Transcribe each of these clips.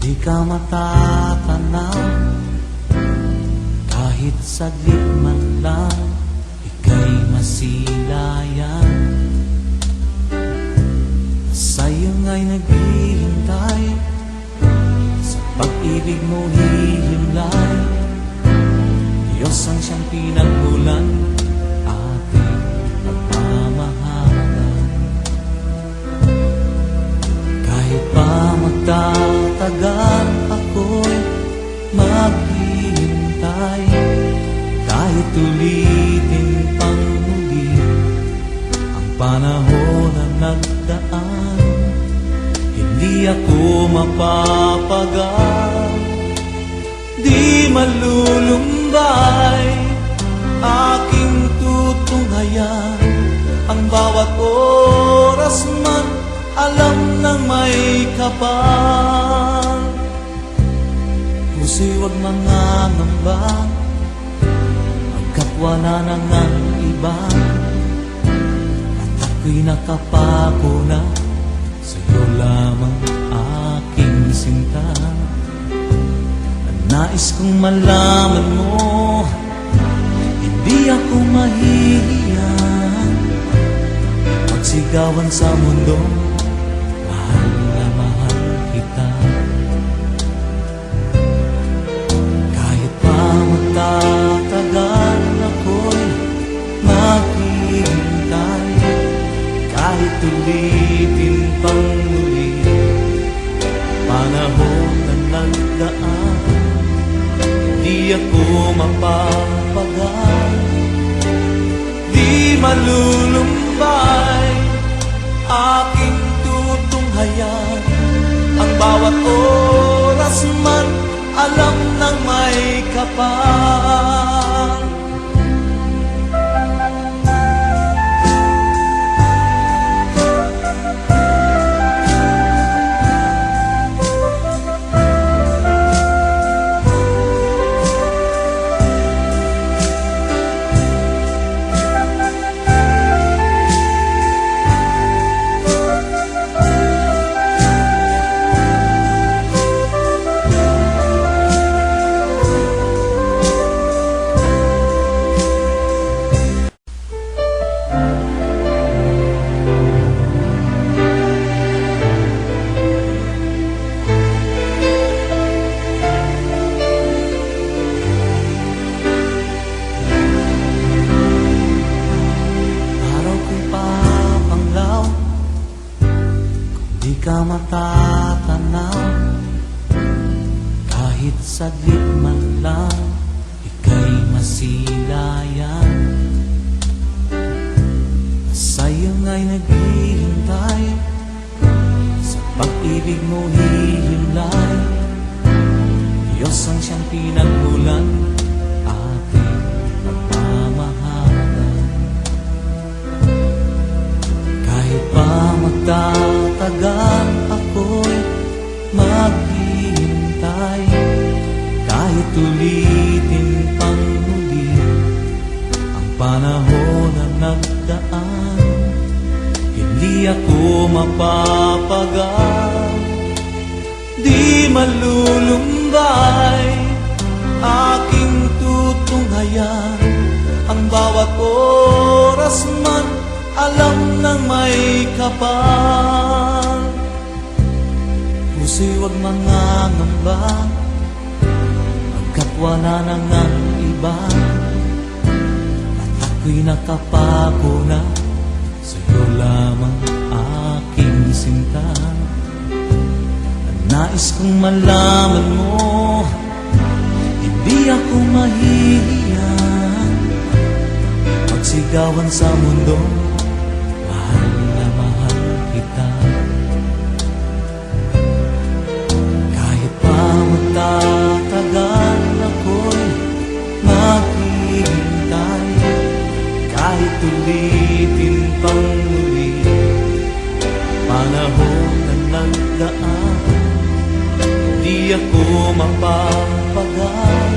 Di ka matatanaw, kahit saglit man lang, ika'y masilayan. Sa'yo nga'y naghihintay, sa pag-ibig mo hihimlay. Diyos ang siyang pinagmulan, ating pagmamahalan. Kahit pa magtatagal, ako'y maghihintay. Kahit ulitin pang muli ang panahon na nagdaan, hindi ako mapapagal. Di malulumbay, aking tutunghayan ang bawat oras man, alam ng may kapal. Puso'y huwag mangangamba, pagkat wala nang ang iba. At ako'y nakapako na, sa'yo lamang aking sinta. Ang nais kong malaman mo, hindi ako mahihiya magsigawan sa mundo. Mahal na mahal kita. Kahit pa magtatagal, ako'y maghihintay. Kahit ulitin pang muli panahon na nagdaan, di ako mapapagal. Di malulumbay, aking tutunghayan ang bawat oras man, alam ng may kapal. Di ka matatanaw, kahit saglit man lang, ika'y masilayan. Sa'yo nga'y naghihintay, sa pag-ibig mo hihimlay. Diyos ang siyang pinagmulan, ating pagmamahalan. Kahit pa magtatagal, ako'y maghihintay. Kahit ulitin pang muli ang panahon na nagdaan, hindi ako mapapagal. Di malulumbay, aking tutunghayan ang bawat oras man, alam ng may kapal. Puso'y huwag mangangamba, pagkat wala nang ang iba. At ako'y nakapako na, sa'yo lamang aking sinta. Ang nais kong malaman mo, hindi ako mahihiya magsigawan sa mundo. Mahal na mahal kita. Kahit pa magtatagal, ako'y maghihintay. Kahit ulitin pang muli mapapagal,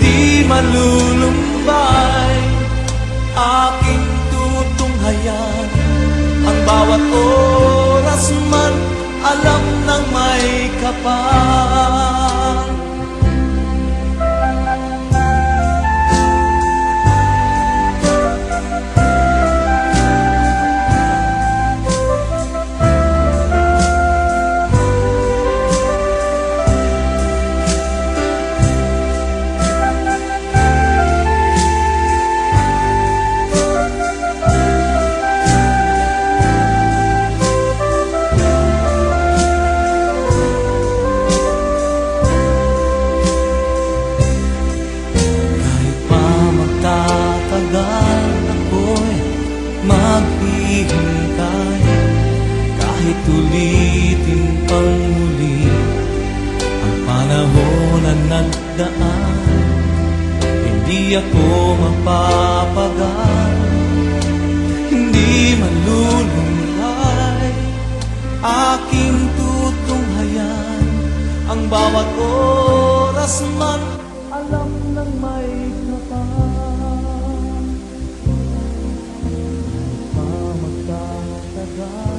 di malulumbay, aking tutunghayan. Ang bawat oras man, alam ng may kapal. Ako'y maghihintay, kahit ulitin pang muli ang panahon na nagdaan. Hindi ako mapapagal, hindi malulunglay, aking tutunghayan. Ang bawat oras man, alam ng may kapal. God.